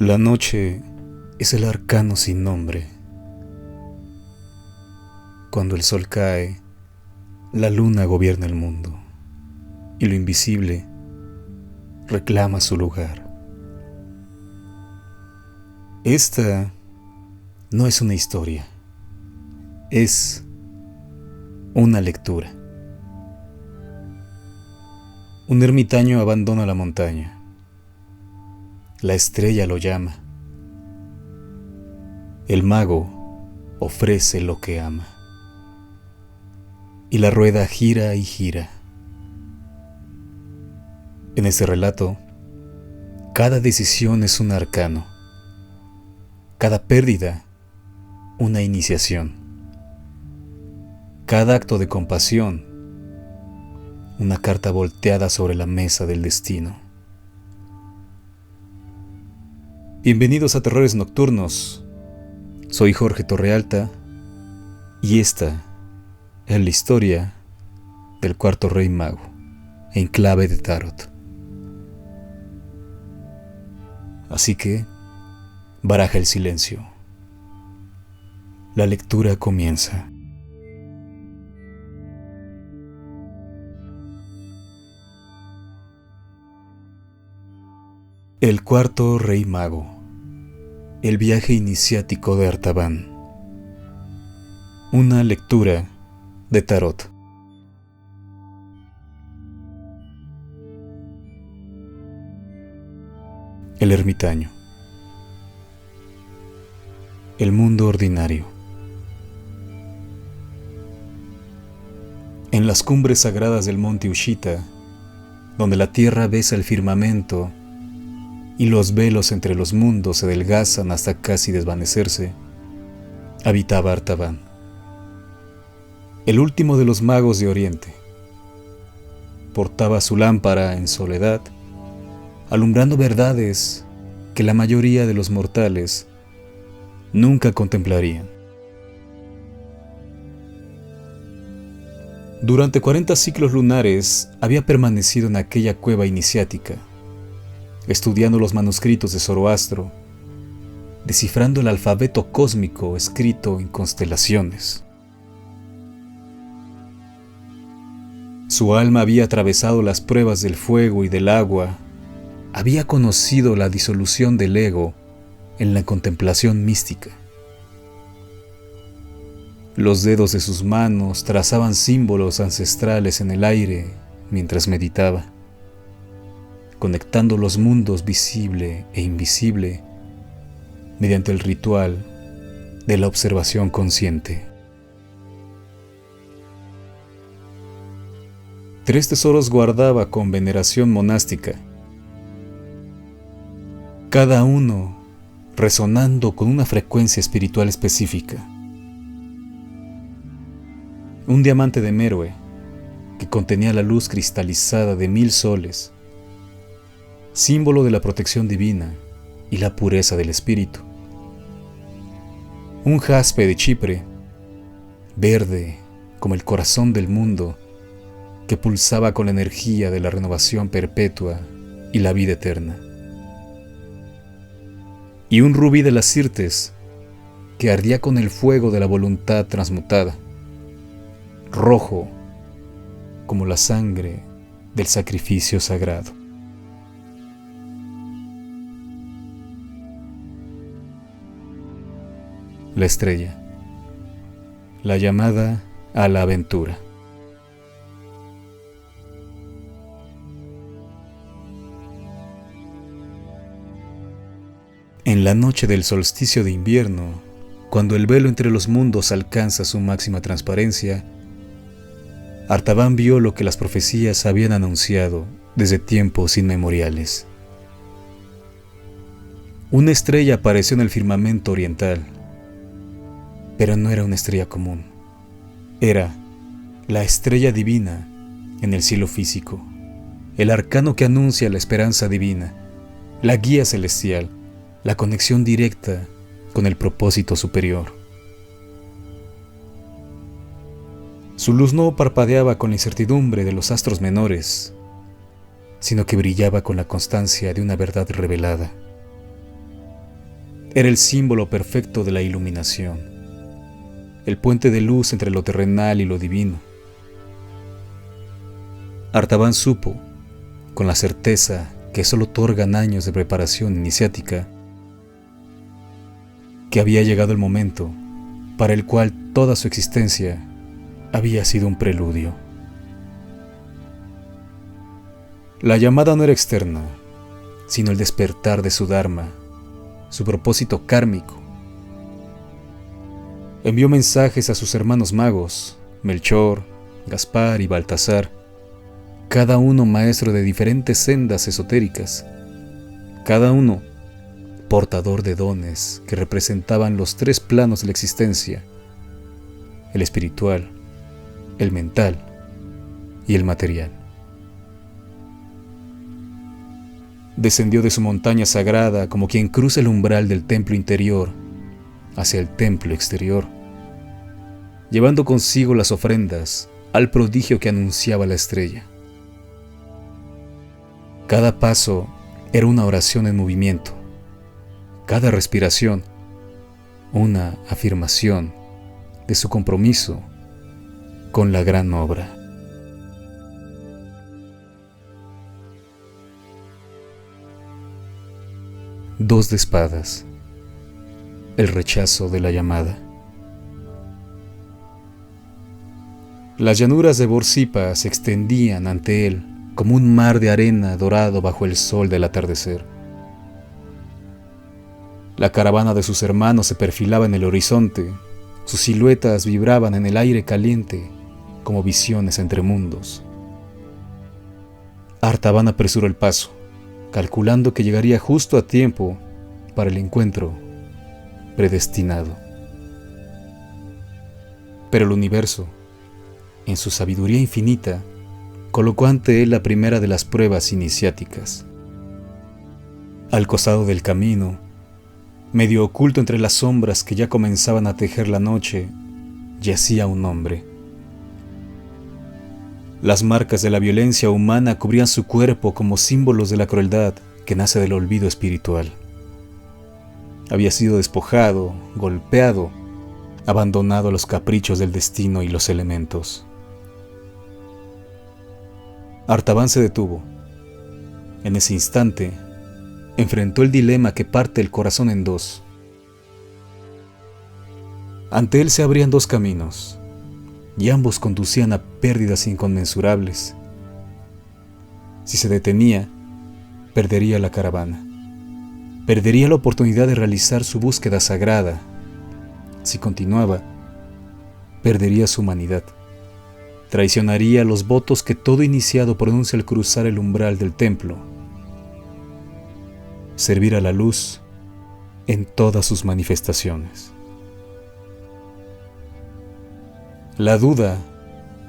La noche es el arcano sin nombre. Cuando el sol cae, la luna gobierna el mundo y lo invisible reclama su lugar. Esta no es una historia, es una lectura. Un ermitaño abandona la montaña. La estrella lo llama. El mago ofrece lo que ama. Y la rueda gira y gira. En este relato, cada decisión es un arcano. Cada pérdida, una iniciación. Cada acto de compasión, una carta volteada sobre la mesa del destino. Bienvenidos a Terrores Nocturnos. Soy Jorge Torrealta y esta es la historia del cuarto rey mago en clave de tarot. Así que, baraja el silencio. La lectura comienza. El cuarto rey mago. El viaje iniciático de Artaban. Una lectura de tarot. El ermitaño. El mundo ordinario. En las cumbres sagradas del monte Ushita, donde la tierra besa el firmamento y los velos entre los mundos se adelgazan hasta casi desvanecerse, habitaba Artaban, el último de los magos de Oriente. Portaba su lámpara en soledad, alumbrando verdades que la mayoría de los mortales nunca contemplarían. Durante 40 ciclos lunares había permanecido en aquella cueva iniciática, estudiando los manuscritos de Zoroastro, descifrando el alfabeto cósmico escrito en constelaciones. Su alma había atravesado las pruebas del fuego y del agua, había conocido la disolución del ego en la contemplación mística. Los dedos de sus manos trazaban símbolos ancestrales en el aire mientras meditaba, conectando los mundos visible e invisible mediante el ritual de la observación consciente. 3 tesoros guardaba con veneración monástica, cada uno resonando con una frecuencia espiritual específica. Un diamante de Meroe que contenía la luz cristalizada de 1000 soles, símbolo de la protección divina y la pureza del espíritu. Un jaspe de Chipre, verde como el corazón del mundo, que pulsaba con la energía de la renovación perpetua y la vida eterna. Y un rubí de las Sirtes, que ardía con el fuego de la voluntad transmutada, rojo como la sangre del sacrificio sagrado. La estrella, la llamada a la aventura. En la noche del solsticio de invierno, cuando el velo entre los mundos alcanza su máxima transparencia, Artaban vio lo que las profecías habían anunciado desde tiempos inmemoriales. Una estrella apareció en el firmamento oriental, pero no era una estrella común. Era la estrella divina en el cielo físico, el arcano que anuncia la esperanza divina, la guía celestial, la conexión directa con el propósito superior. Su luz no parpadeaba con la incertidumbre de los astros menores, sino que brillaba con la constancia de una verdad revelada. Era el símbolo perfecto de la iluminación, el puente de luz entre lo terrenal y lo divino. Artaban supo, con la certeza que solo otorgan años de preparación iniciática, que había llegado el momento para el cual toda su existencia había sido un preludio. La llamada no era externa, sino el despertar de su dharma, su propósito kármico. Envió mensajes a sus hermanos magos, Melchor, Gaspar y Baltasar, cada uno maestro de diferentes sendas esotéricas, cada uno portador de dones que representaban los tres planos de la existencia: el espiritual, el mental y el material. Descendió de su montaña sagrada como quien cruza el umbral del templo interior hacia el templo exterior, llevando consigo las ofrendas al prodigio que anunciaba la estrella. Cada paso era una oración en movimiento, cada respiración una afirmación de su compromiso con la gran obra. Dos de espadas, el rechazo de la llamada. Las llanuras de Borsippa se extendían ante él como un mar de arena dorado bajo el sol del atardecer. La caravana de sus hermanos se perfilaba en el horizonte, sus siluetas vibraban en el aire caliente como visiones entre mundos. Artaban apresuró el paso, calculando que llegaría justo a tiempo para el encuentro predestinado. Pero el universo, en su sabiduría infinita, colocó ante él la primera de las pruebas iniciáticas. Al costado del camino, medio oculto entre las sombras que ya comenzaban a tejer la noche, yacía un hombre. Las marcas de la violencia humana cubrían su cuerpo como símbolos de la crueldad que nace del olvido espiritual. Había sido despojado, golpeado, abandonado a los caprichos del destino y los elementos. Artaban se detuvo. En ese instante, enfrentó el dilema que parte el corazón en dos. Ante él se abrían dos caminos, y ambos conducían a pérdidas inconmensurables. Si se detenía, perdería la caravana. Perdería la oportunidad de realizar su búsqueda sagrada. Si continuaba, perdería su humanidad. Traicionaría los votos que todo iniciado pronuncia al cruzar el umbral del templo. Servir a la luz en todas sus manifestaciones. La duda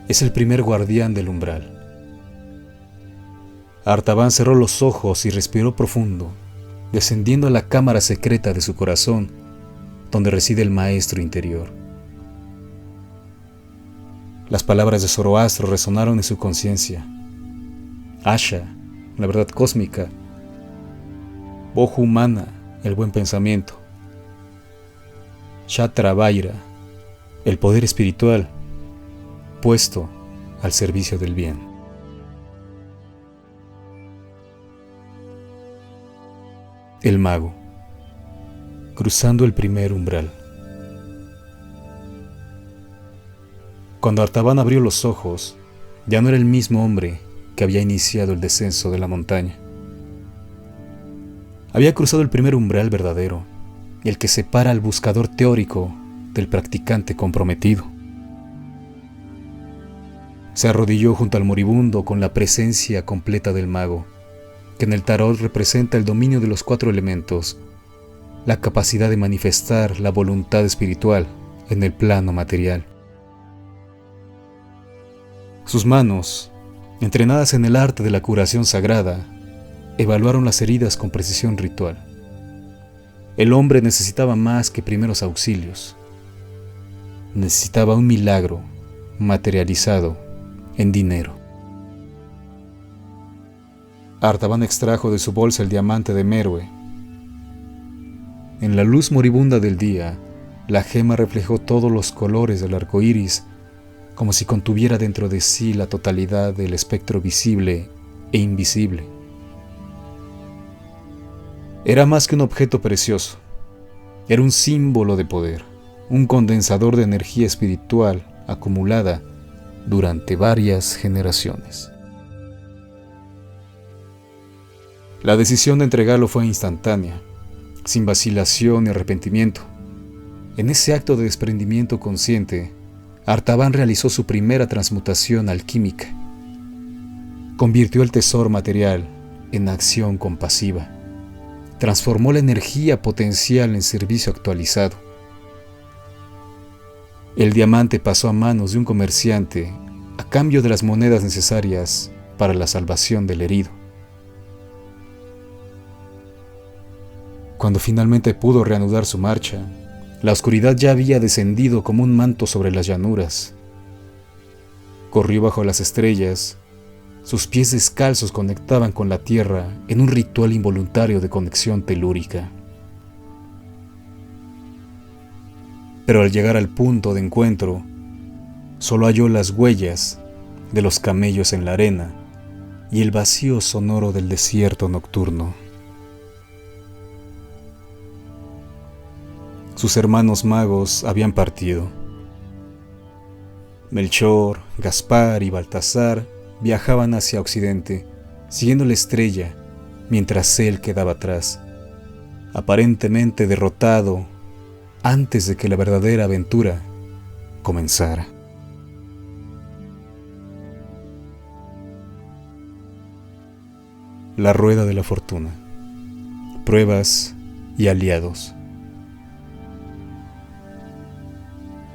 es el primer guardián del umbral. Artaban cerró los ojos y respiró profundo, descendiendo a la cámara secreta de su corazón, donde reside el maestro interior. Las palabras de Zoroastro resonaron en su conciencia. Asha, la verdad cósmica. Bohu humana, el buen pensamiento. Kshatravaira, el poder espiritual, puesto al servicio del bien. El mago, cruzando el primer umbral. Cuando Artaban abrió los ojos, ya no era el mismo hombre que había iniciado el descenso de la montaña. Había cruzado el primer umbral verdadero, el que separa al buscador teórico del practicante comprometido. Se arrodilló junto al moribundo con la presencia completa del mago, que en el tarot representa el dominio de los 4 elementos, la capacidad de manifestar la voluntad espiritual en el plano material. Sus manos, entrenadas en el arte de la curación sagrada, evaluaron las heridas con precisión ritual. El hombre necesitaba más que primeros auxilios. Necesitaba un milagro materializado en dinero. Artaban extrajo de su bolsa el diamante de Meroe. En la luz moribunda del día, la gema reflejó todos los colores del arco iris, como si contuviera dentro de sí la totalidad del espectro visible e invisible. Era más que un objeto precioso, era un símbolo de poder, un condensador de energía espiritual acumulada durante varias generaciones. La decisión de entregarlo fue instantánea, sin vacilación ni arrepentimiento. En ese acto de desprendimiento consciente, Artaban realizó su primera transmutación alquímica. Convirtió el tesoro material en acción compasiva. Transformó la energía potencial en servicio actualizado. El diamante pasó a manos de un comerciante a cambio de las monedas necesarias para la salvación del herido. Cuando finalmente pudo reanudar su marcha, la oscuridad ya había descendido como un manto sobre las llanuras. Corrió bajo las estrellas. Sus pies descalzos conectaban con la tierra en un ritual involuntario de conexión telúrica. Pero al llegar al punto de encuentro, solo halló las huellas de los camellos en la arena y el vacío sonoro del desierto nocturno. Sus hermanos magos habían partido. Melchor, Gaspar y Baltasar viajaban hacia occidente, siguiendo la estrella, mientras él quedaba atrás, aparentemente derrotado antes de que la verdadera aventura comenzara. La rueda de la fortuna. Pruebas y aliados.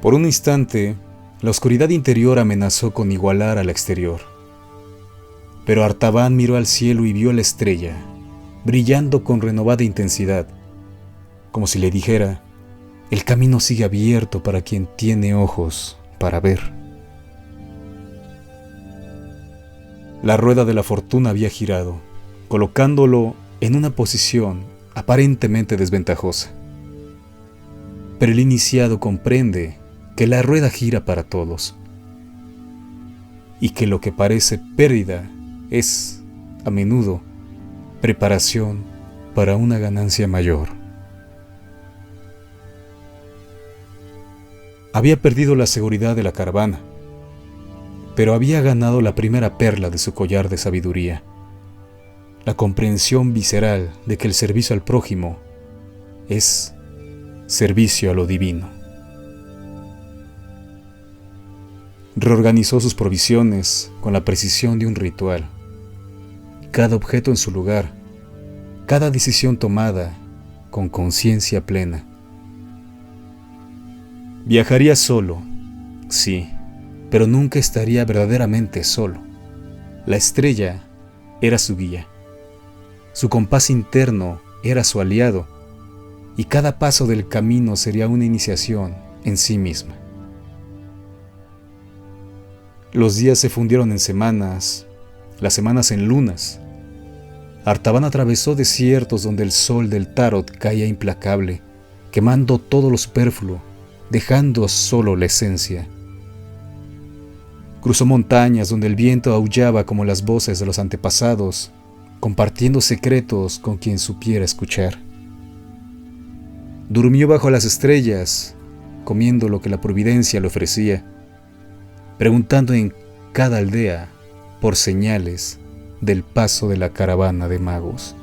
Por un instante, la oscuridad interior amenazó con igualar a la exterior. Pero Artaban miró al cielo y vio la estrella, brillando con renovada intensidad, como si le dijera: el camino sigue abierto para quien tiene ojos para ver. La rueda de la fortuna había girado, colocándolo en una posición aparentemente desventajosa. Pero el iniciado comprende que la rueda gira para todos, y que lo que parece pérdida es, a menudo, preparación para una ganancia mayor. Había perdido la seguridad de la caravana, pero había ganado la primera perla de su collar de sabiduría, la comprensión visceral de que el servicio al prójimo es servicio a lo divino. Reorganizó sus provisiones con la precisión de un ritual. Cada objeto en su lugar, cada decisión tomada con conciencia plena. Viajaría solo, sí, pero nunca estaría verdaderamente solo. La estrella era su guía. Su compás interno era su aliado, y cada paso del camino sería una iniciación en sí misma. Los días se fundieron en semanas, las semanas en lunas. Artaban atravesó desiertos donde el sol del tarot caía implacable, quemando todo lo superfluo, dejando solo la esencia. Cruzó montañas donde el viento aullaba como las voces de los antepasados, compartiendo secretos con quien supiera escuchar. Durmió bajo las estrellas, comiendo lo que la providencia le ofrecía, preguntando en cada aldea por señales del paso de la caravana de magos.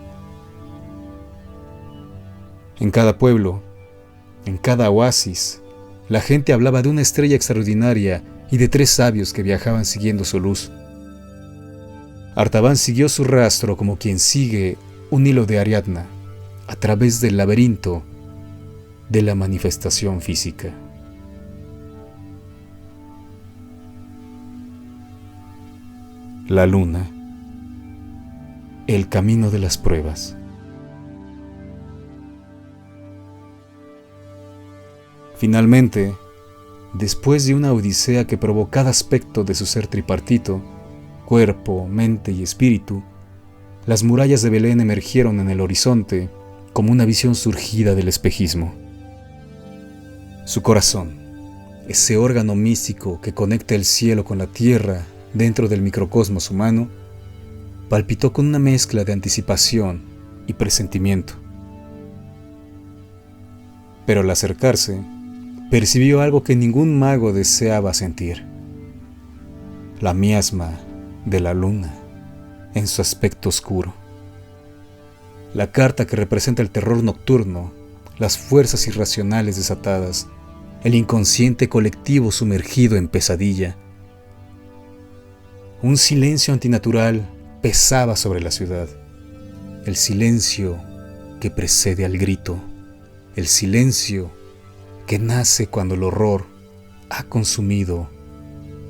En cada pueblo, en cada oasis, la gente hablaba de una estrella extraordinaria y de 3 sabios que viajaban siguiendo su luz. Artaban siguió su rastro como quien sigue un hilo de Ariadna a través del laberinto de la manifestación física. La luna, el camino de las pruebas. Finalmente, después de una odisea que probó cada aspecto de su ser tripartito, cuerpo, mente y espíritu, las murallas de Belén emergieron en el horizonte como una visión surgida del espejismo. Su corazón, ese órgano místico que conecta el cielo con la tierra dentro del microcosmos humano, palpitó con una mezcla de anticipación y presentimiento. Pero al acercarse, percibió algo que ningún mago deseaba sentir: la miasma de la luna en su aspecto oscuro. La carta que representa el terror nocturno, las fuerzas irracionales desatadas, el inconsciente colectivo sumergido en pesadilla. Un silencio antinatural pesaba sobre la ciudad, el silencio que precede al grito, el silencio que nace cuando el horror ha consumido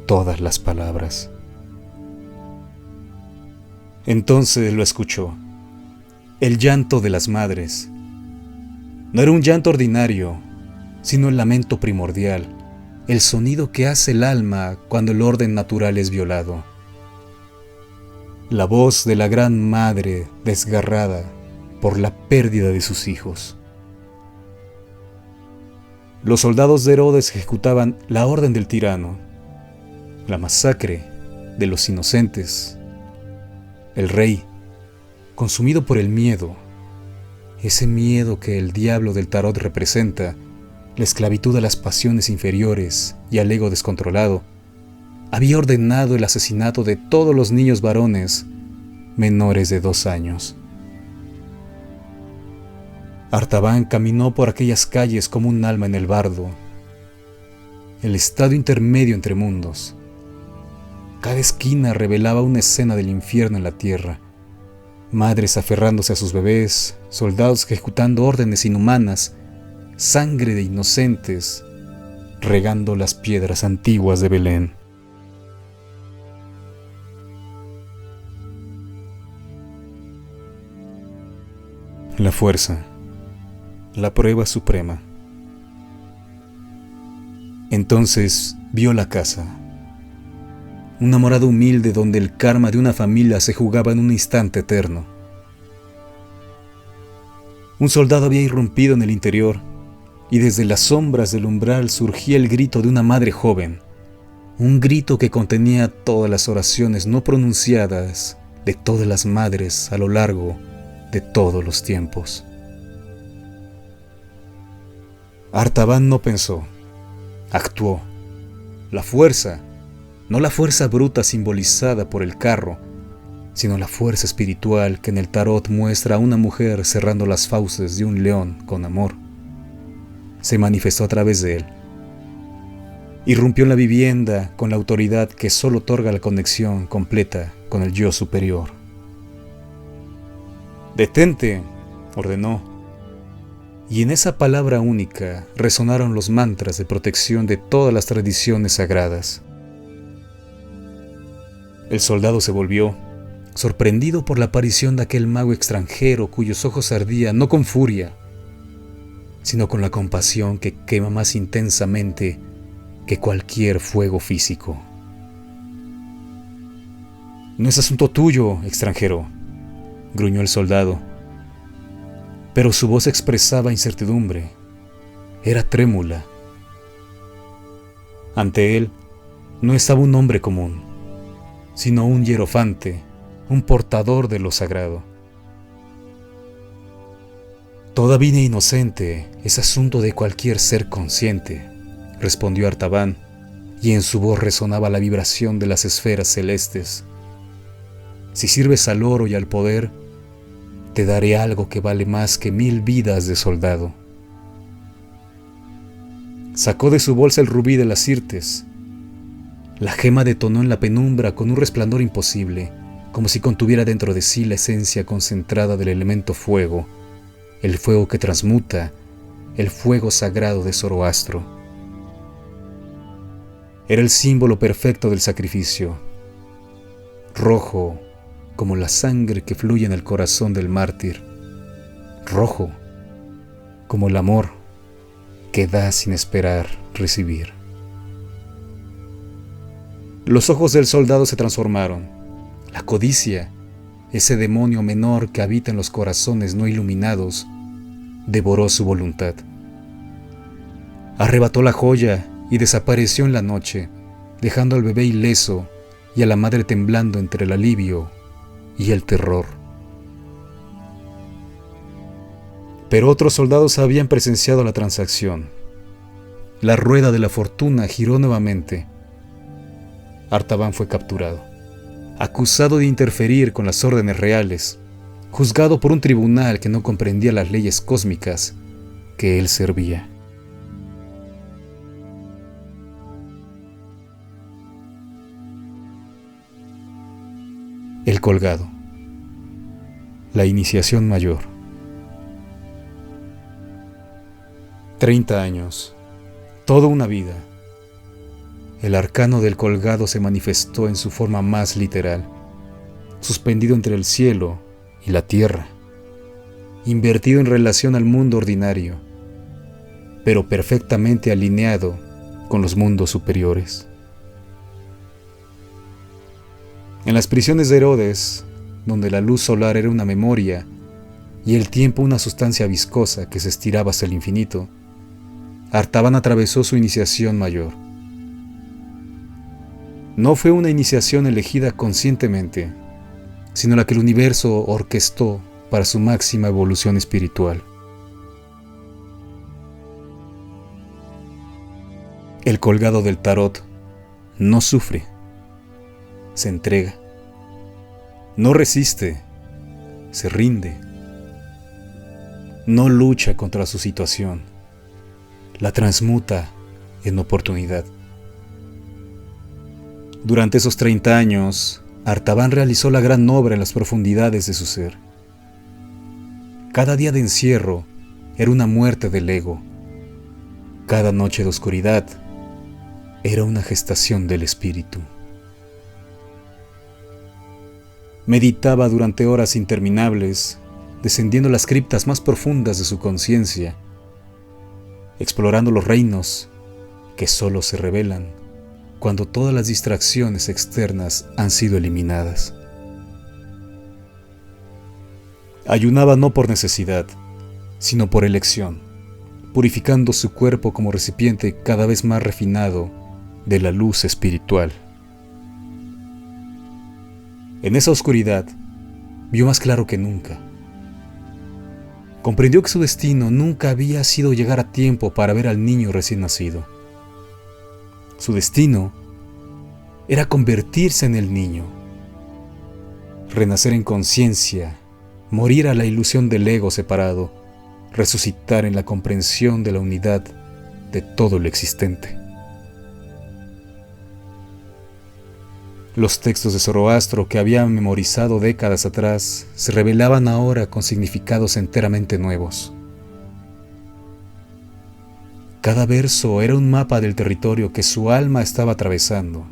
todas las palabras. Entonces lo escuchó, el llanto de las madres. No era un llanto ordinario, sino el lamento primordial, el sonido que hace el alma cuando el orden natural es violado. La voz de la gran madre desgarrada por la pérdida de sus hijos. Los soldados de Herodes ejecutaban la orden del tirano, la masacre de los inocentes. El rey, consumido por el miedo, ese miedo que el diablo del tarot representa, la esclavitud a las pasiones inferiores y al ego descontrolado, había ordenado el asesinato de todos los niños varones menores de 2 años. Artaban caminó por aquellas calles como un alma en el bardo, el estado intermedio entre mundos. Cada esquina revelaba una escena del infierno en la tierra: madres aferrándose a sus bebés, soldados ejecutando órdenes inhumanas, sangre de inocentes regando las piedras antiguas de Belén. La fuerza, la prueba suprema. Entonces vio la casa, una morada humilde donde el karma de una familia se jugaba en un instante eterno. Un soldado había irrumpido en el interior, y desde las sombras del umbral surgía el grito de una madre joven, un grito que contenía todas las oraciones no pronunciadas de todas las madres a lo largo de todos los tiempos. Artaban no pensó, actuó. La fuerza, no la fuerza bruta simbolizada por el carro, sino la fuerza espiritual que en el tarot muestra a una mujer cerrando las fauces de un león con amor, se manifestó a través de él. Irrumpió en la vivienda con la autoridad que solo otorga la conexión completa con el yo superior. «Detente», ordenó, y en esa palabra única resonaron los mantras de protección de todas las tradiciones sagradas. El soldado se volvió, sorprendido por la aparición de aquel mago extranjero cuyos ojos ardían no con furia, sino con la compasión que quema más intensamente que cualquier fuego físico. «No es asunto tuyo, extranjero», gruñó el soldado, pero su voz expresaba incertidumbre, era trémula. Ante él no estaba un hombre común, sino un hierofante, un portador de lo sagrado. «Toda vida inocente es asunto de cualquier ser consciente», respondió Artaban, y en su voz resonaba la vibración de las esferas celestes. «Si sirves al oro y al poder, te daré algo que vale más que 1000 vidas de soldado». Sacó de su bolsa el rubí de las Sirtes. La gema detonó en la penumbra con un resplandor imposible, como si contuviera dentro de sí la esencia concentrada del elemento fuego, el fuego que transmuta, el fuego sagrado de Zoroastro. Era el símbolo perfecto del sacrificio, rojo como la sangre que fluye en el corazón del mártir, rojo como el amor que da sin esperar recibir. Los ojos del soldado se transformaron. La codicia, ese demonio menor que habita en los corazones no iluminados, devoró su voluntad. Arrebató la joya y desapareció en la noche, dejando al bebé ileso y a la madre temblando entre el alivio y el terror. Pero otros soldados habían presenciado la transacción. La rueda de la fortuna giró nuevamente. Artaban fue capturado, acusado de interferir con las órdenes reales, juzgado por un tribunal que no comprendía las leyes cósmicas que él servía. El colgado. La iniciación mayor. 30 años. Toda una vida. El arcano del colgado se manifestó en su forma más literal, suspendido entre el cielo y la tierra, invertido en relación al mundo ordinario, pero perfectamente alineado con los mundos superiores. En las prisiones de Herodes, donde la luz solar era una memoria y el tiempo una sustancia viscosa que se estiraba hacia el infinito, Artaban atravesó su iniciación mayor. No fue una iniciación elegida conscientemente, sino la que el universo orquestó para su máxima evolución espiritual. El colgado del tarot no sufre, se entrega, no resiste, se rinde, no lucha contra su situación, la transmuta en oportunidad. Durante esos 30 años, Artaban realizó la gran obra en las profundidades de su ser. Cada día de encierro era una muerte del ego. Cada noche de oscuridad era una gestación del espíritu. Meditaba durante horas interminables, descendiendo a las criptas más profundas de su conciencia, explorando los reinos que solo se revelan cuando todas las distracciones externas han sido eliminadas. Ayunaba no por necesidad, sino por elección, purificando su cuerpo como recipiente cada vez más refinado de la luz espiritual. En esa oscuridad, vio más claro que nunca. Comprendió que su destino nunca había sido llegar a tiempo para ver al niño recién nacido. Su destino era convertirse en el niño, renacer en conciencia, morir a la ilusión del ego separado, resucitar en la comprensión de la unidad de todo lo existente. Los textos de Zoroastro que había memorizado décadas atrás se revelaban ahora con significados enteramente nuevos. Cada verso era un mapa del territorio que su alma estaba atravesando.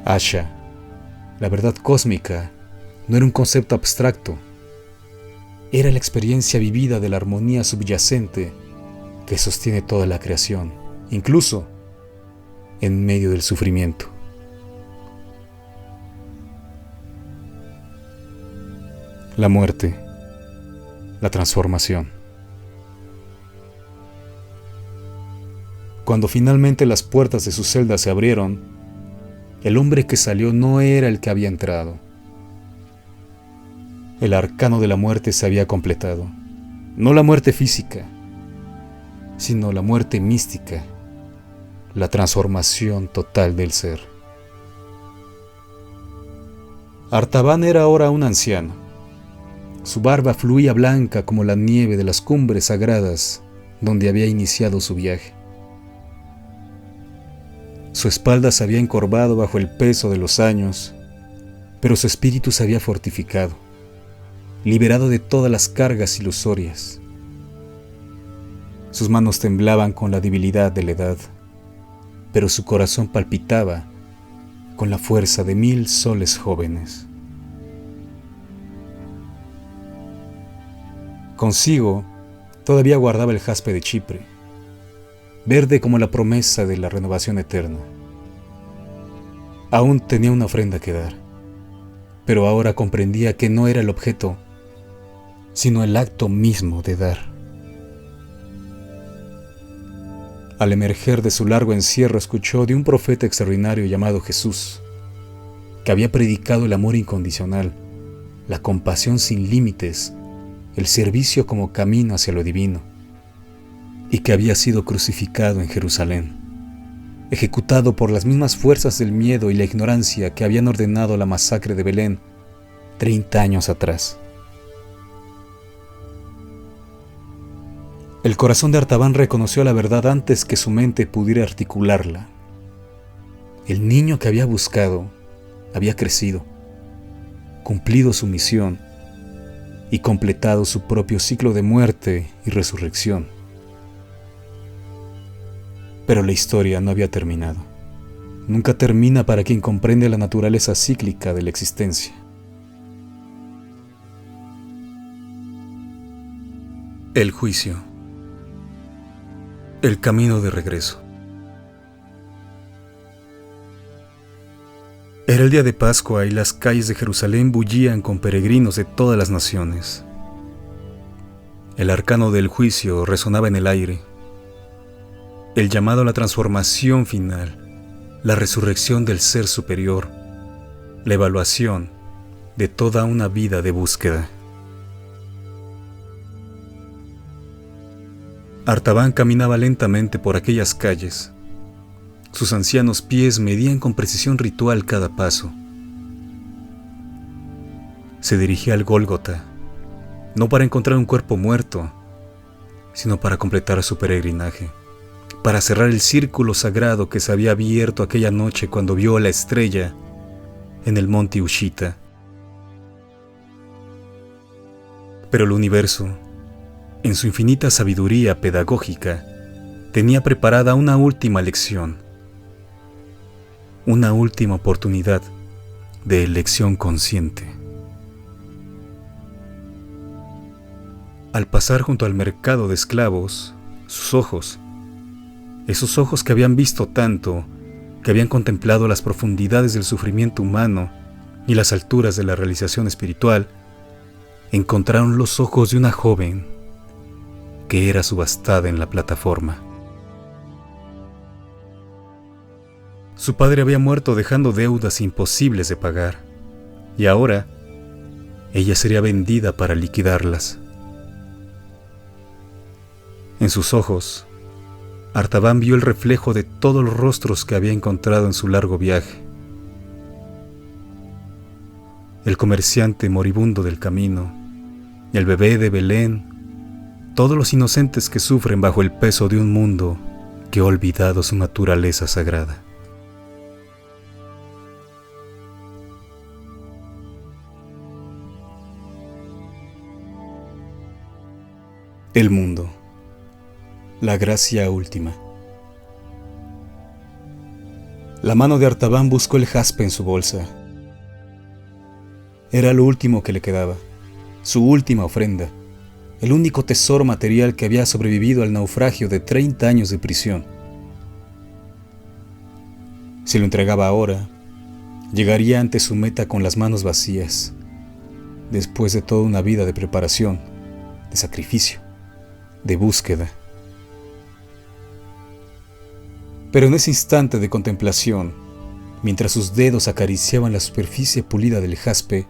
Asha, la verdad cósmica, no era un concepto abstracto. Era la experiencia vivida de la armonía subyacente que sostiene toda la creación, incluso en medio del sufrimiento. La muerte, la transformación. Cuando finalmente las puertas de su celda se abrieron, el hombre que salió no era el que había entrado. El arcano de la muerte se había completado. No la muerte física, sino la muerte mística, la transformación total del ser. Artaban era ahora un anciano. Su barba fluía blanca como la nieve de las cumbres sagradas donde había iniciado su viaje. Su espalda se había encorvado bajo el peso de los años, pero su espíritu se había fortificado, liberado de todas las cargas ilusorias. Sus manos temblaban con la debilidad de la edad, pero su corazón palpitaba con la fuerza de 1000 soles jóvenes. Consigo todavía guardaba el jaspe de Chipre, verde como la promesa de la renovación eterna. Aún tenía una ofrenda que dar, pero ahora comprendía que no era el objeto, sino el acto mismo de dar. Al emerger de su largo encierro, escuchó de un profeta extraordinario llamado Jesús, que había predicado el amor incondicional, la compasión sin límites, el servicio como camino hacia lo divino, y que había sido crucificado en Jerusalén, ejecutado por las mismas fuerzas del miedo y la ignorancia que habían ordenado la masacre de Belén 30 años atrás. El corazón de Artaban reconoció la verdad antes que su mente pudiera articularla. El niño que había buscado había crecido, cumplido su misión y completado su propio ciclo de muerte y resurrección. Pero la historia no había terminado. Nunca termina para quien comprende la naturaleza cíclica de la existencia. El juicio. El camino de regreso. Era el día de Pascua y las calles de Jerusalén bullían con peregrinos de todas las naciones. El arcano del juicio resonaba en el aire. El llamado a la transformación final, la resurrección del ser superior, la evaluación de toda una vida de búsqueda. Artaban caminaba lentamente por aquellas calles. Sus ancianos pies medían con precisión ritual cada paso. Se dirigía al Gólgota, no para encontrar un cuerpo muerto, sino para completar su peregrinaje, para cerrar el círculo sagrado que se había abierto aquella noche cuando vio la estrella en el monte Ushita. Pero el universo, en su infinita sabiduría pedagógica, tenía preparada una última lección, una última oportunidad de elección consciente. Al pasar junto al mercado de esclavos, sus ojos, esos ojos que habían visto tanto, que habían contemplado las profundidades del sufrimiento humano y las alturas de la realización espiritual, encontraron los ojos de una joven que era subastada en la plataforma. Su padre había muerto dejando deudas imposibles de pagar, y ahora ella sería vendida para liquidarlas. En sus ojos, Artaban vio el reflejo de todos los rostros que había encontrado en su largo viaje. El comerciante moribundo del camino, el bebé de Belén, todos los inocentes que sufren bajo el peso de un mundo que ha olvidado su naturaleza sagrada. El mundo, la gracia última. La mano de Artaban buscó el jaspe en su bolsa. Era lo último que le quedaba, su última ofrenda, el único tesoro material que había sobrevivido al naufragio de 30 años de prisión. Si lo entregaba ahora, llegaría ante su meta con las manos vacías, después de toda una vida de preparación, de sacrificio, de búsqueda. Pero en ese instante de contemplación, mientras sus dedos acariciaban la superficie pulida del jaspe,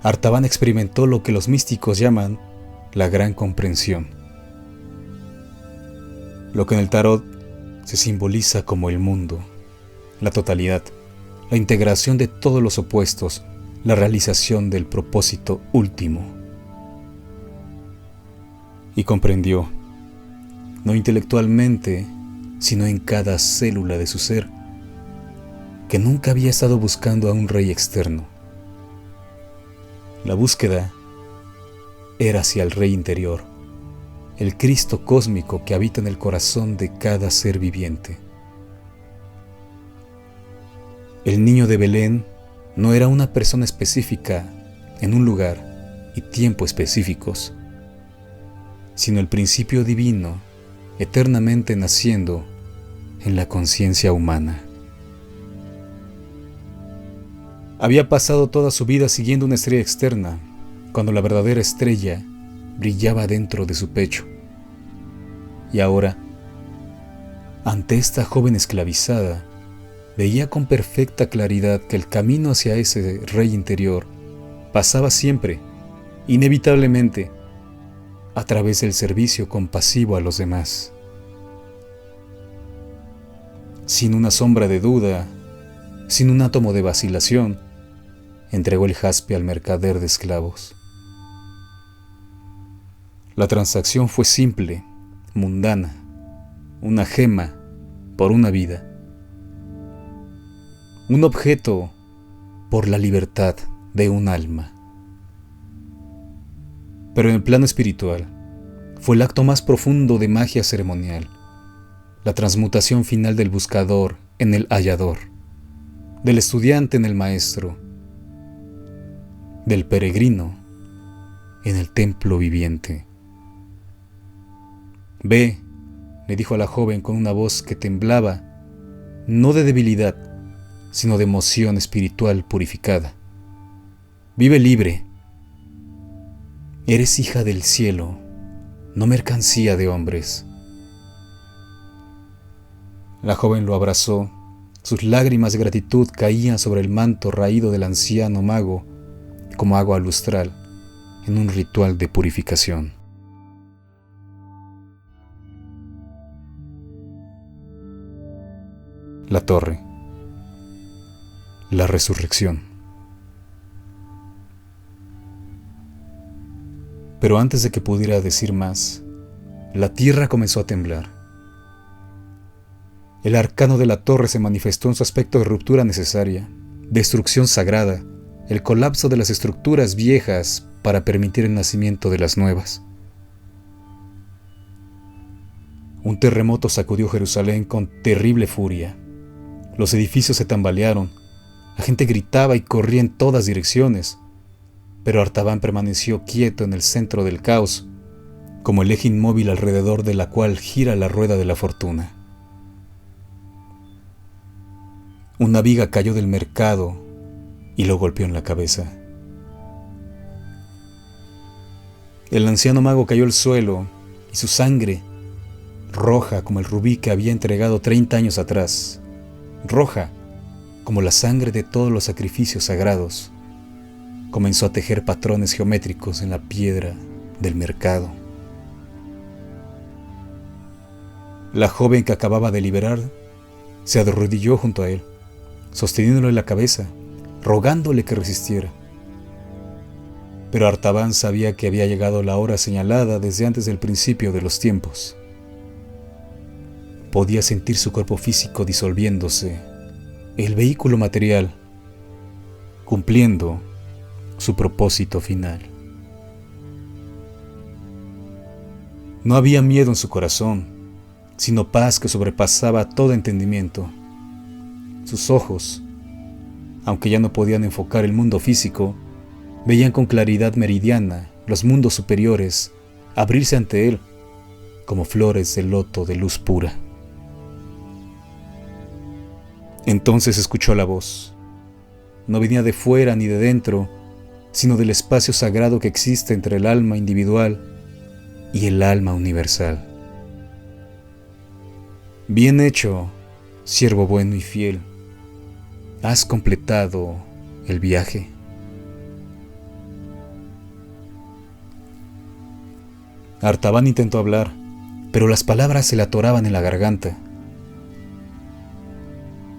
Artaban experimentó lo que los místicos llaman la gran comprensión. Lo que en el tarot se simboliza como el mundo, la totalidad, la integración de todos los opuestos, la realización del propósito último. Y comprendió, no intelectualmente, sino en cada célula de su ser, que nunca había estado buscando a un rey externo. La búsqueda era hacia el rey interior, el Cristo cósmico que habita en el corazón de cada ser viviente. El niño de Belén no era una persona específica en un lugar y tiempo específicos, sino el principio divino eternamente naciendo en la conciencia humana. Había pasado toda su vida siguiendo una estrella externa, cuando la verdadera estrella brillaba dentro de su pecho. Y ahora, ante esta joven esclavizada, veía con perfecta claridad que el camino hacia ese rey interior pasaba siempre, inevitablemente, a través del servicio compasivo a los demás. Sin una sombra de duda, sin un átomo de vacilación, entregó el jaspe al mercader de esclavos. La transacción fue simple, mundana, una gema por una vida, un objeto por la libertad de un alma. Pero en el plano espiritual, fue el acto más profundo de magia ceremonial, la transmutación final del buscador en el hallador, del estudiante en el maestro, del peregrino en el templo viviente. «Ve», le dijo a la joven con una voz que temblaba, no de debilidad, sino de emoción espiritual purificada. «Vive libre. Eres hija del cielo, no mercancía de hombres». La joven lo abrazó, sus lágrimas de gratitud caían sobre el manto raído del anciano mago como agua lustral en un ritual de purificación. La torre. La resurrección. Pero antes de que pudiera decir más, la tierra comenzó a temblar. El arcano de la torre se manifestó en su aspecto de ruptura necesaria, destrucción sagrada, el colapso de las estructuras viejas para permitir el nacimiento de las nuevas. Un terremoto sacudió Jerusalén con terrible furia. Los edificios se tambalearon, la gente gritaba y corría en todas direcciones, pero Artaban permaneció quieto en el centro del caos, como el eje inmóvil alrededor de la cual gira la rueda de la fortuna. Una viga cayó del mercado y lo golpeó en la cabeza. El anciano mago cayó al suelo y su sangre, roja como el rubí que había entregado 30 años atrás, roja como la sangre de todos los sacrificios sagrados, comenzó a tejer patrones geométricos en la piedra del mercado. La joven que acababa de liberar se arrodilló junto a él, sosteniéndole la cabeza, rogándole que resistiera. Pero Artaban sabía que había llegado la hora señalada desde antes del principio de los tiempos. Podía sentir su cuerpo físico disolviéndose, el vehículo material, cumpliendo su propósito final. No había miedo en su corazón, sino paz que sobrepasaba todo entendimiento. Sus ojos, aunque ya no podían enfocar el mundo físico, veían con claridad meridiana los mundos superiores abrirse ante él como flores de loto de luz pura. Entonces escuchó la voz. No venía de fuera ni de dentro, sino del espacio sagrado que existe entre el alma individual y el alma universal. Bien hecho, siervo bueno y fiel. ¿Has completado el viaje? Artaban intentó hablar, pero las palabras se le atoraban en la garganta.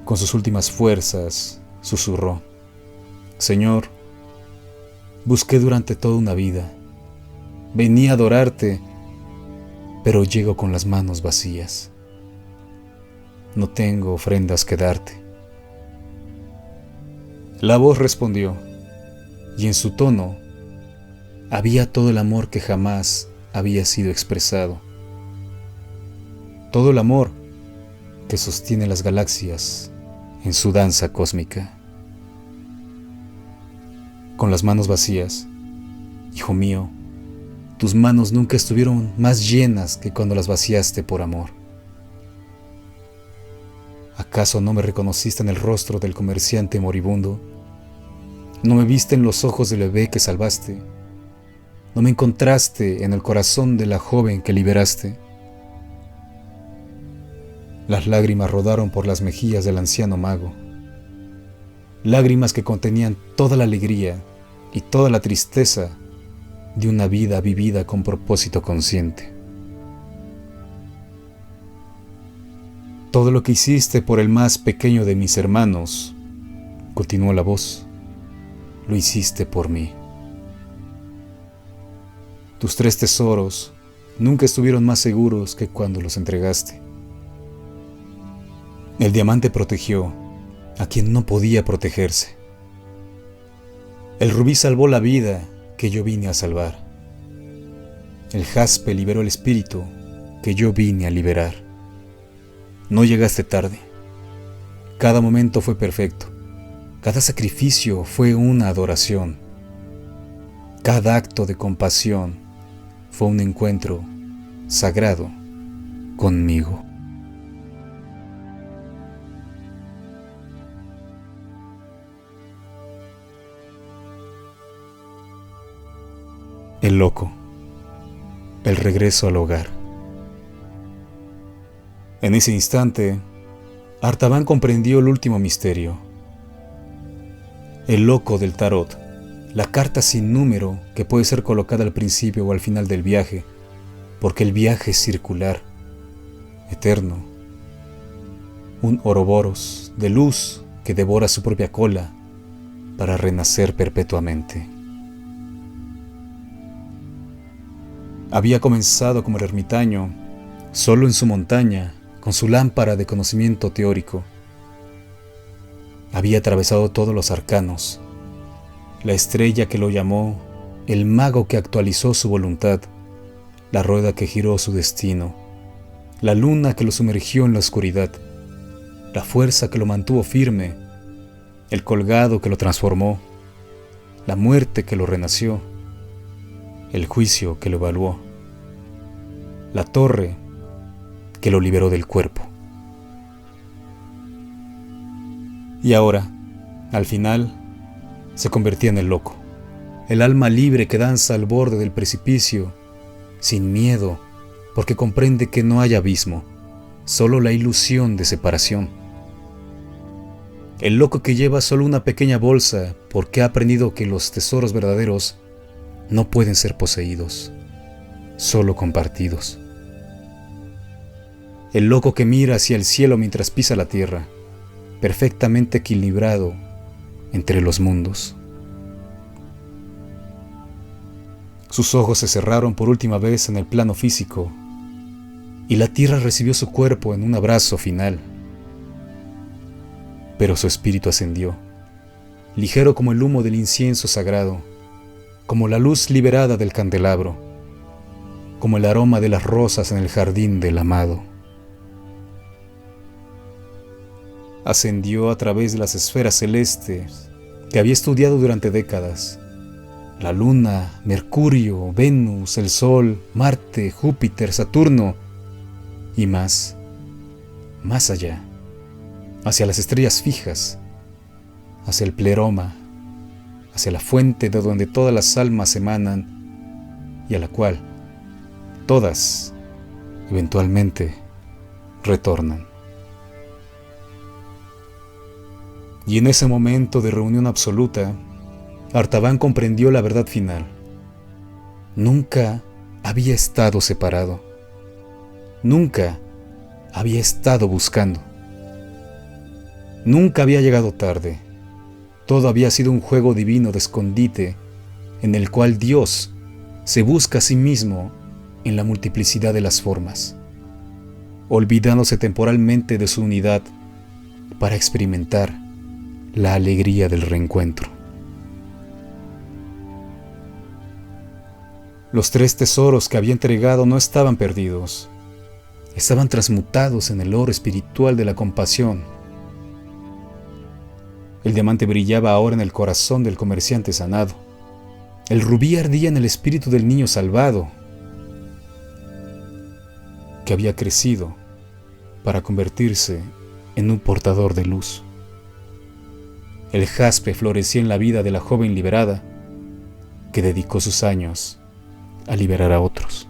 Con sus últimas fuerzas, susurró: «Señor, busqué durante toda una vida. Venía a adorarte, pero llego con las manos vacías. No tengo ofrendas que darte». La voz respondió, y en su tono había todo el amor que jamás había sido expresado. Todo el amor que sostiene las galaxias en su danza cósmica. Con las manos vacías, hijo mío, tus manos nunca estuvieron más llenas que cuando las vaciaste por amor. ¿Acaso no me reconociste en el rostro del comerciante moribundo? ¿No me viste en los ojos del bebé que salvaste, No me encontraste en el corazón de la joven que liberaste. Las lágrimas rodaron por las mejillas del anciano mago. Lágrimas que contenían toda la alegría y toda la tristeza de una vida vivida con propósito consciente. Todo lo que hiciste por el más pequeño de mis hermanos, continuó la voz, lo hiciste por mí. Tus 3 tesoros nunca estuvieron más seguros que cuando los entregaste. El diamante protegió a quien no podía protegerse. El rubí salvó la vida que yo vine a salvar. El jaspe liberó el espíritu que yo vine a liberar. No llegaste tarde. Cada momento fue perfecto. Cada sacrificio fue una adoración. Cada acto de compasión fue un encuentro sagrado conmigo. El loco. El regreso al hogar. En ese instante, Artaban comprendió el último misterio. El loco del tarot, la carta sin número que puede ser colocada al principio o al final del viaje, porque el viaje es circular, eterno. Un Ouroboros de luz que devora su propia cola para renacer perpetuamente. Había comenzado como el ermitaño, solo en su montaña, con su lámpara de conocimiento teórico. Había atravesado todos los arcanos, la estrella que lo llamó, el mago que actualizó su voluntad, la rueda que giró su destino, la luna que lo sumergió en la oscuridad, la fuerza que lo mantuvo firme, el colgado que lo transformó, la muerte que lo renació, el juicio que lo evaluó, la torre que lo liberó del cuerpo. Y ahora, al final, se convertía en el loco, el alma libre que danza al borde del precipicio, sin miedo, porque comprende que no hay abismo, solo la ilusión de separación. El loco que lleva solo una pequeña bolsa porque ha aprendido que los tesoros verdaderos no pueden ser poseídos, solo compartidos. El loco que mira hacia el cielo mientras pisa la tierra, perfectamente equilibrado entre los mundos. Sus ojos se cerraron por última vez en el plano físico y la tierra recibió su cuerpo en un abrazo final. Pero su espíritu ascendió, ligero como el humo del incienso sagrado, como la luz liberada del candelabro, como el aroma de las rosas en el jardín del amado. Ascendió a través de las esferas celestes que había estudiado durante décadas. La luna, Mercurio, Venus, el Sol, Marte, Júpiter, Saturno y más allá, hacia las estrellas fijas, hacia el pleroma, hacia la fuente de donde todas las almas emanan y a la cual todas, eventualmente, retornan. Y en ese momento de reunión absoluta, Artaban comprendió la verdad final. Nunca había estado separado. Nunca había estado buscando. Nunca había llegado tarde. Todo había sido un juego divino de escondite en el cual Dios se busca a sí mismo en la multiplicidad de las formas, olvidándose temporalmente de su unidad para experimentar la alegría del reencuentro. Los 3 tesoros que había entregado no estaban perdidos, estaban transmutados en el oro espiritual de la compasión. El diamante brillaba ahora en el corazón del comerciante sanado. El rubí ardía en el espíritu del niño salvado, que había crecido para convertirse en un portador de luz. El jaspe florecía en la vida de la joven liberada, que dedicó sus años a liberar a otros.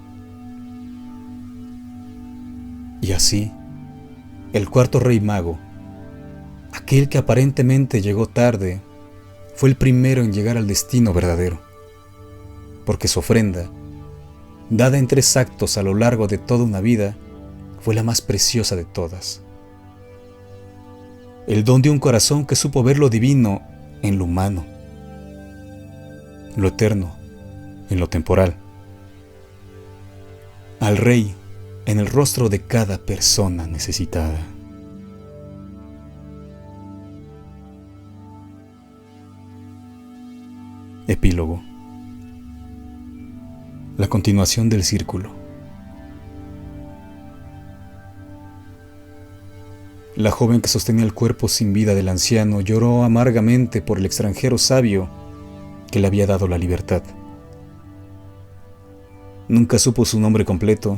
Y así, el cuarto rey mago, aquel que aparentemente llegó tarde, fue el primero en llegar al destino verdadero, porque su ofrenda, dada en 3 actos a lo largo de toda una vida, fue la más preciosa de todas. El don de un corazón que supo ver lo divino en lo humano, lo eterno en lo temporal, al rey en el rostro de cada persona necesitada. Epílogo. La continuación del círculo. La joven que sostenía el cuerpo sin vida del anciano lloró amargamente por el extranjero sabio que le había dado la libertad. Nunca supo su nombre completo,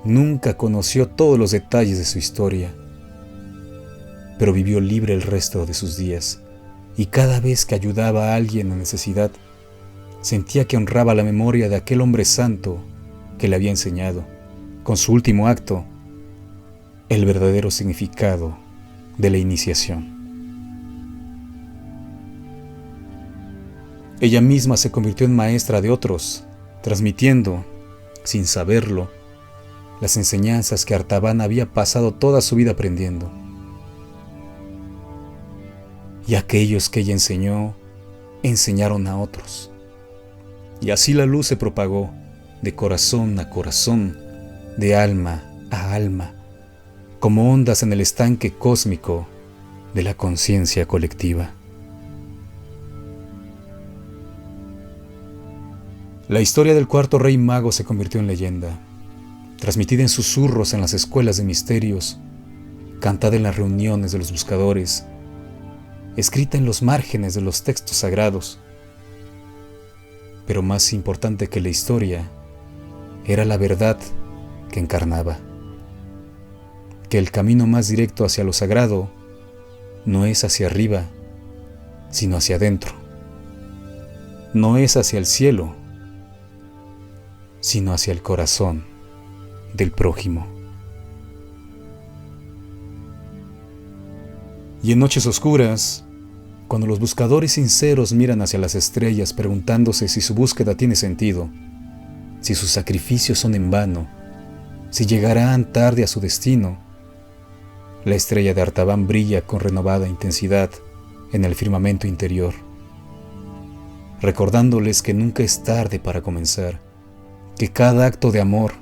nunca conoció todos los detalles de su historia, pero vivió libre el resto de sus días, y cada vez que ayudaba a alguien en necesidad, sentía que honraba la memoria de aquel hombre santo que le había enseñado, con su último acto, el verdadero significado de la iniciación. Ella misma se convirtió en maestra de otros, transmitiendo, sin saberlo, las enseñanzas que Artaban había pasado toda su vida aprendiendo. Y aquellos que ella enseñó, enseñaron a otros. Y así la luz se propagó, de corazón a corazón, de alma a alma, como ondas en el estanque cósmico de la conciencia colectiva. La historia del cuarto rey mago se convirtió en leyenda, transmitida en susurros en las escuelas de misterios, cantada en las reuniones de los buscadores, escrita en los márgenes de los textos sagrados. Pero más importante que la historia era la verdad que encarnaba, que el camino más directo hacia lo sagrado no es hacia arriba, sino hacia adentro. No es hacia el cielo, sino hacia el corazón del prójimo. Y en noches oscuras, cuando los buscadores sinceros miran hacia las estrellas preguntándose si su búsqueda tiene sentido, si sus sacrificios son en vano, si llegarán tarde a su destino, la estrella de Artaban brilla con renovada intensidad en el firmamento interior, recordándoles que nunca es tarde para comenzar, que cada acto de amor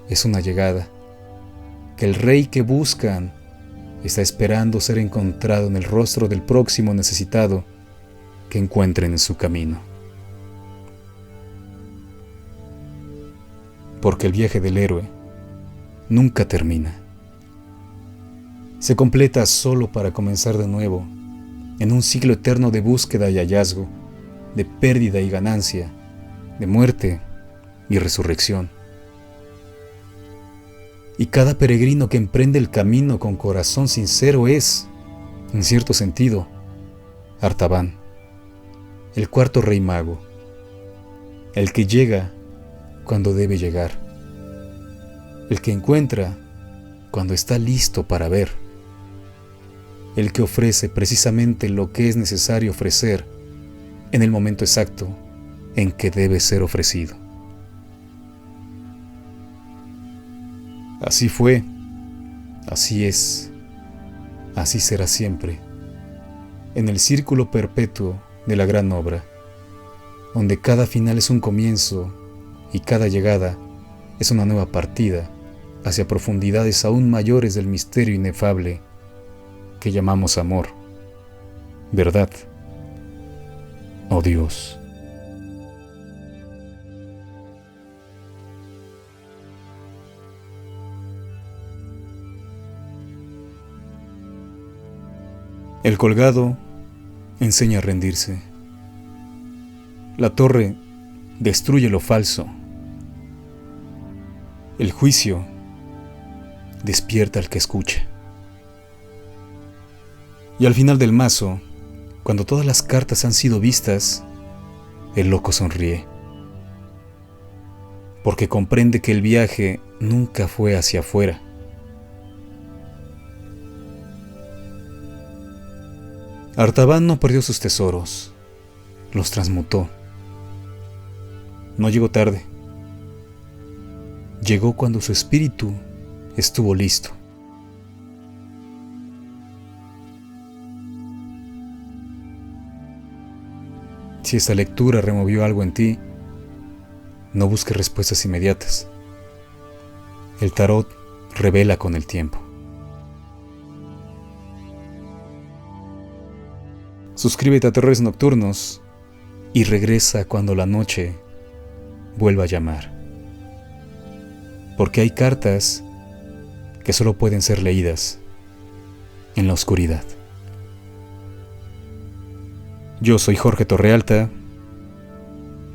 es una llegada, que el rey que buscan está esperando ser encontrado en el rostro del próximo necesitado que encuentren en su camino. Porque el viaje del héroe nunca termina. Se completa solo para comenzar de nuevo, en un ciclo eterno de búsqueda y hallazgo, de pérdida y ganancia, de muerte y resurrección. Y cada peregrino que emprende el camino con corazón sincero es, en cierto sentido, Artaban, el cuarto rey mago, el que llega cuando debe llegar, el que encuentra cuando está listo para ver, el que ofrece precisamente lo que es necesario ofrecer en el momento exacto en que debe ser ofrecido. Así fue, así es, así será siempre, en el círculo perpetuo de la gran obra, donde cada final es un comienzo y cada llegada es una nueva partida hacia profundidades aún mayores del misterio inefable que llamamos amor, verdad o Dios. El colgado enseña a rendirse. La torre destruye lo falso. El juicio despierta al que escucha. Y al final del mazo, cuando todas las cartas han sido vistas, el loco sonríe. porque comprende que el viaje nunca fue hacia afuera. Artaban no perdió sus tesoros, los transmutó. No llegó tarde. Llegó cuando su espíritu estuvo listo. Si esta lectura removió algo en ti, no busques respuestas inmediatas. El tarot revela con el tiempo. Suscríbete a Terrores Nocturnos y regresa cuando la noche vuelva a llamar. Porque hay cartas que solo pueden ser leídas en la oscuridad. Yo soy Jorge Torrealta.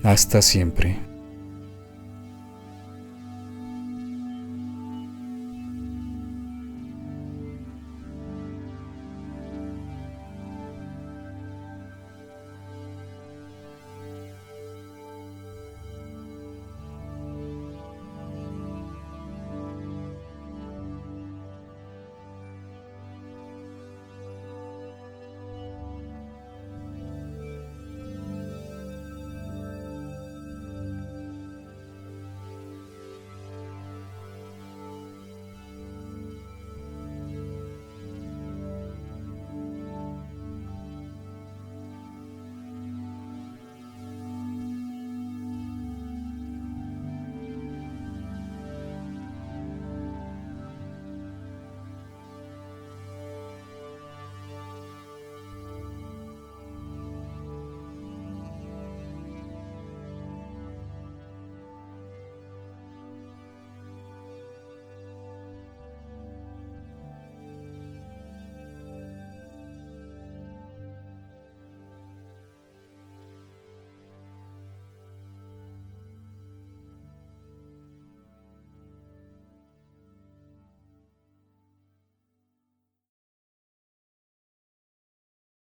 Hasta siempre.